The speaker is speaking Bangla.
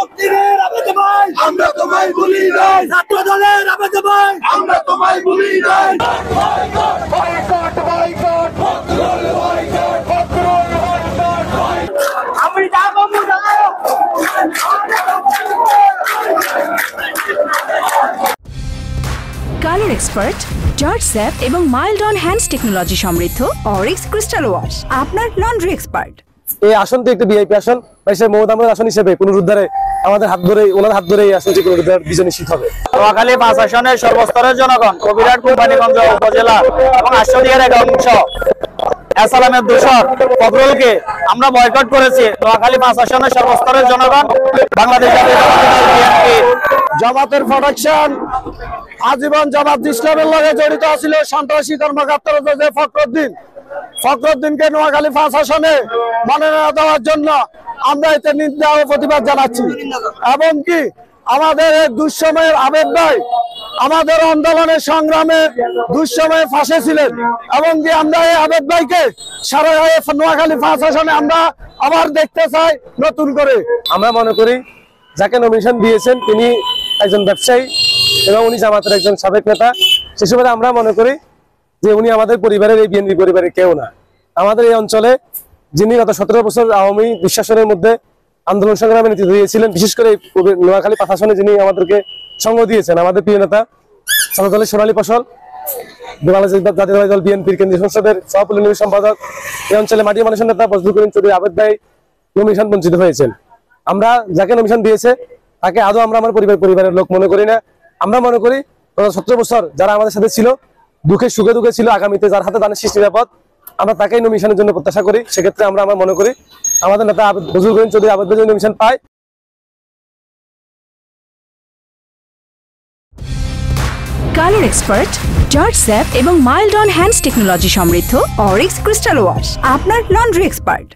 মুক্তির আবেদ ভাই আমরা তোমায় ভুলি নাই, ছাত্র দলের আবেদ ভাই আমরা তোমায় ভুলি নাই। Boycott boycott Badrul boycott Badrul boycott আমি যাব মুজাহিদ। কালার এক্সপার্ট, জর্জ স্যাপ এবং মাইল্ড অন হ্যান্ডস টেকনোলজি সমৃদ্ধ অরিক্স ক্রিস্টাল ওয়াশ আপনার লন্ড্রি এক্সপার্ট। এই আসনটি একটি ভিআইপি আসন, সে মহোদামের আসন হিসেবে পুনরুদ্ধারে আমাদের হাত ধরে, ওনার হাত ধরে এই আসনটি পুনরুদ্ধার বিজয় নিশ্চিত হবে। নোয়াখালী 5 আসনের সর্বস্তরের জনগণ কবিরহাট, কোম্পানীগঞ্জ উপজেলা এবং আশুলিয়ার এক অংশ এসালামের দোসর ফখরুলকে আমরা বয়কট করেছি। নোয়াখালী 5 আসনের সর্বস্তরের জনগণ বাংলাদেশ বিএনপি জামাতের প্রোডাকশন আজীবন জামাত ইসলামের লগে জড়িত ছিল সন্ত্রাসী কর্মকর্তার যে ফখরুদ্দিনকে নোয়াখালী 5 আসনে মনোনয়ন দেওয়ার জন্য আমরা এতে নিন্দা ও প্রতিবাদ জানাচ্ছি। এমনকি আমাদের এই দুঃসময়ের আবেদ ভাই আমাদের আন্দোলনের সংগ্রামে দুঃসময়ে ফাঁসে ছিলেন, এমনকি আমরা এই আবেদ ভাইকে সারা নোয়াখালী 5 আসনে আমরা আবার দেখতে চাই নতুন করে। আমরা মনে করি যাকে নমিনেশন দিয়েছেন তিনি একজন ব্যবসায়ী এবং উনি জামাতের একজন সাবেক নেতা। সে সুবাদে আমরা মনে করি যে উনি আমাদের পরিবারের, এই বিএনপি পরিবারের কেউ না। আমাদের এই অঞ্চলে যিনি গত 17 বছর আওয়ামী বিশ্বাসনের মধ্যে আন্দোলন সংগ্রামে নেতৃত্ব দিয়েছিলেন, বিশেষ করে নোয়াখালী 5 আসনে যিনি আমাদেরকে সঙ্গ দিয়েছেন, আমাদের প্রিয় নেতা ছাত্র দলের সোনালী ফসল, বাংলাদেশ জাতীয়তাবাদী দল বিএনপির কেন্দ্রীয় সংসদের সহপরিচালক সম্পাদক, এই অঞ্চলে মাটি মানুষের নেতা ফজলুল করিম চৌধুরী আবেদ ভাই নমিনেশন বঞ্চিত হয়েছেন। আমরা যাকে নমিনেশন দিয়েছে তাকে আদৌ আমরা আমার পরিবারের লোক মনে করি না। আমরা মনে করি 17 বছর যারা আমাদের সাথে ছিল, দুঃখে সুখে ছিল, আগামীতে যার হাতে দানের সৃষ্টি নিরাপদ, আমরা তাকেই নমিনেশনের জন্য প্রত্যাশা করি। সেক্ষেত্রে আমরা মনে করি আমাদের নেতা ফজলুল করিম চৌধুরী আবেদ ভাই নমিনেশন পায়। কালার এক্সপার্ট, জর্জ স্যাপ এবং মাইল্ড অন হ্যান্ডস টেকনোলজি সমৃদ্ধ অরিক্স ক্রিস্টাল ওয়াশ আপনার লন্ড্রি এক্সপার্ট।